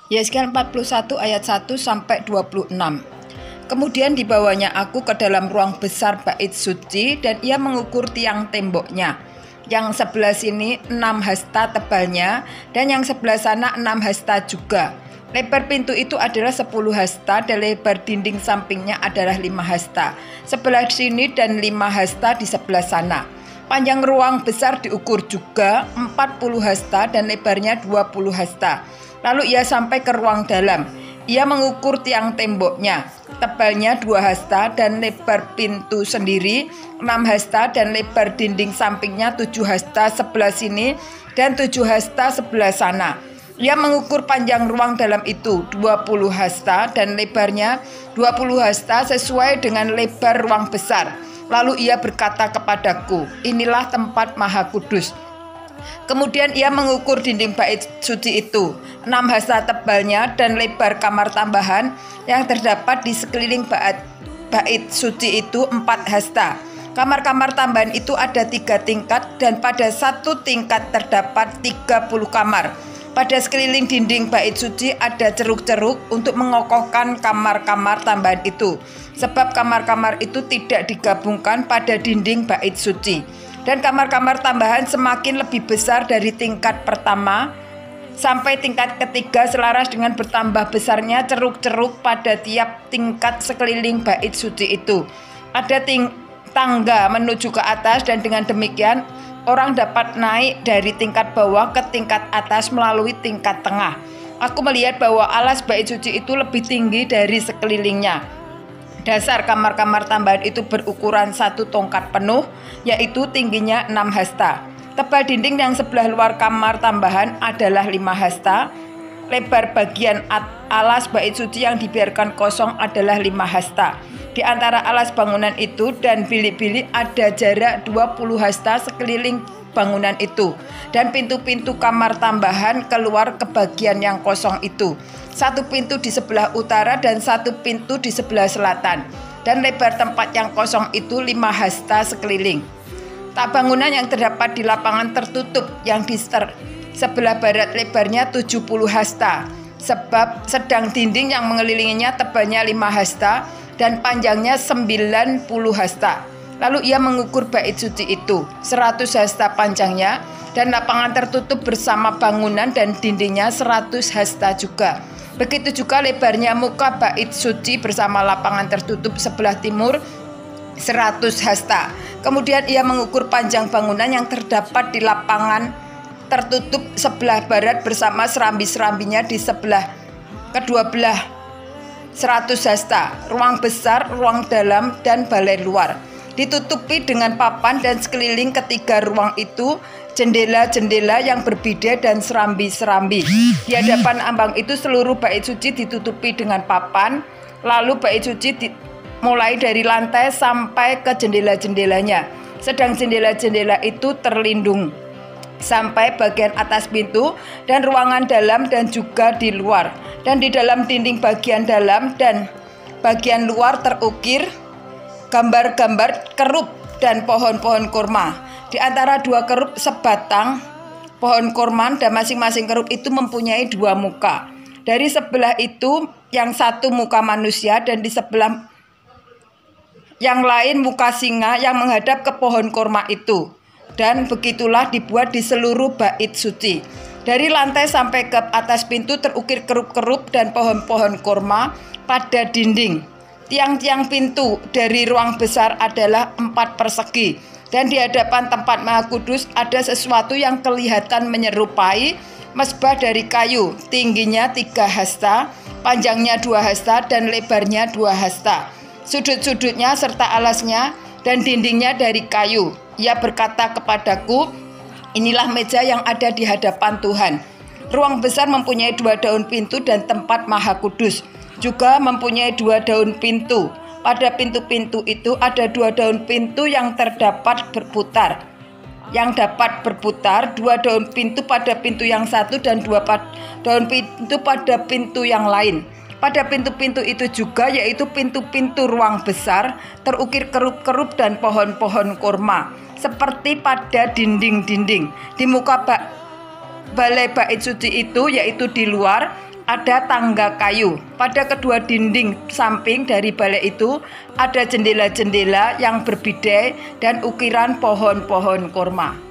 Yesaya 41 ayat 1 sampai 26. Kemudian dibawanya aku ke dalam ruang besar bait suci, dan ia mengukur tiang temboknya. Yang sebelah sini 6 hasta tebalnya, dan yang sebelah sana 6 hasta juga. Lebar pintu itu adalah 10 hasta, dan lebar dinding sampingnya adalah 5 hasta. Sebelah sini dan 5 hasta di sebelah sana. Panjang ruang besar diukur juga 40 hasta dan lebarnya 20 hasta. Lalu ia sampai ke ruang dalam. Ia mengukur tiang temboknya. Tebalnya 2 hasta dan lebar pintu sendiri 6 hasta dan lebar dinding sampingnya 7 hasta sebelah sini dan 7 hasta sebelah sana. Ia mengukur panjang ruang dalam itu 20 hasta dan lebarnya 20 hasta sesuai dengan lebar ruang besar. Lalu ia berkata kepadaku, inilah tempat maha kudus. Kemudian ia mengukur dinding bait suci itu 6 hasta tebalnya dan lebar kamar tambahan yang terdapat di sekeliling bait suci itu 4 hasta. Kamar-kamar tambahan itu ada 3 tingkat dan pada satu tingkat terdapat 30 kamar. Pada sekeliling dinding bait suci ada ceruk-ceruk untuk mengokohkan kamar-kamar tambahan itu, sebab kamar-kamar itu tidak digabungkan pada dinding bait suci. Dan kamar-kamar tambahan semakin lebih besar dari tingkat pertama sampai tingkat ketiga, selaras dengan bertambah besarnya ceruk-ceruk pada tiap tingkat sekeliling bait suci itu. Ada tangga menuju ke atas, dan dengan demikian orang dapat naik dari tingkat bawah ke tingkat atas melalui tingkat tengah. Aku melihat bahwa alas bait suci itu lebih tinggi dari sekelilingnya. Dasar kamar-kamar tambahan itu berukuran 1 tongkat penuh, yaitu tingginya 6 hasta. Tebal dinding yang sebelah luar kamar tambahan adalah 5 hasta. Lebar bagian alas bait suci yang dibiarkan kosong adalah 5 hasta. Di antara alas bangunan itu dan bilik-bilik ada jarak 20 hasta sekeliling bangunan itu. Dan pintu-pintu kamar tambahan keluar ke bagian yang kosong itu. 1 pintu di sebelah utara dan 1 pintu di sebelah selatan. Dan lebar tempat yang kosong itu 5 hasta sekeliling. Tak bangunan yang terdapat di lapangan tertutup yang di sebelah barat lebarnya 70 hasta. Sebab sedang dinding yang mengelilinginya tebalnya 5 hasta dan panjangnya 90 hasta. Lalu ia mengukur bait suci itu 100 hasta panjangnya, dan lapangan tertutup bersama bangunan dan dindingnya 100 hasta juga. Begitu juga lebarnya muka bait suci bersama lapangan tertutup sebelah timur 100 hasta. Kemudian ia mengukur panjang bangunan yang terdapat di lapangan tertutup sebelah barat bersama serambi-serambinya di sebelah kedua belah 100 hasta. Ruang besar, ruang dalam, dan balai luar ditutupi dengan papan, dan sekeliling ketiga ruang itu jendela-jendela yang berbeda dan serambi-serambi. Di hadapan ambang itu seluruh bait suci ditutupi dengan papan. Lalu bait suci mulai dari lantai sampai ke jendela-jendelanya. Sedang jendela-jendela itu terlindung sampai bagian atas pintu dan ruangan dalam dan juga di luar. Dan di dalam dinding bagian dalam dan bagian luar terukir gambar-gambar kerub dan pohon-pohon kurma. Di antara 2 kerub sebatang pohon kurma, dan masing-masing kerub itu mempunyai 2 muka. Dari sebelah itu yang satu muka manusia, dan di sebelah yang lain muka singa yang menghadap ke pohon kurma itu. Dan begitulah dibuat di seluruh bait suci. Dari lantai sampai ke atas pintu terukir kerub-kerub dan pohon-pohon kurma pada dinding. Tiang-tiang pintu dari ruang besar adalah 4 persegi. Dan di hadapan tempat maha kudus ada sesuatu yang kelihatan menyerupai mesbah dari kayu. Tingginya 3 hasta, panjangnya 2 hasta, dan lebarnya 2 hasta. Sudut-sudutnya serta alasnya dan dindingnya dari kayu. Ia berkata kepadaku, inilah meja yang ada di hadapan Tuhan. Ruang besar mempunyai 2 daun pintu, dan tempat maha kudus juga mempunyai 2 daun pintu. Pada pintu-pintu itu ada 2 daun pintu yang dapat berputar, 2 daun pintu pada pintu yang satu, dan 2 daun pintu pada pintu yang lain. Pada pintu-pintu itu juga, yaitu pintu-pintu ruang besar, terukir kerub-kerub dan pohon-pohon kurma, seperti pada dinding-dinding. Di muka balai bait suci itu, yaitu di luar, ada tangga kayu. Pada kedua dinding samping dari balai itu ada jendela-jendela yang berbidai dan ukiran pohon-pohon kurma.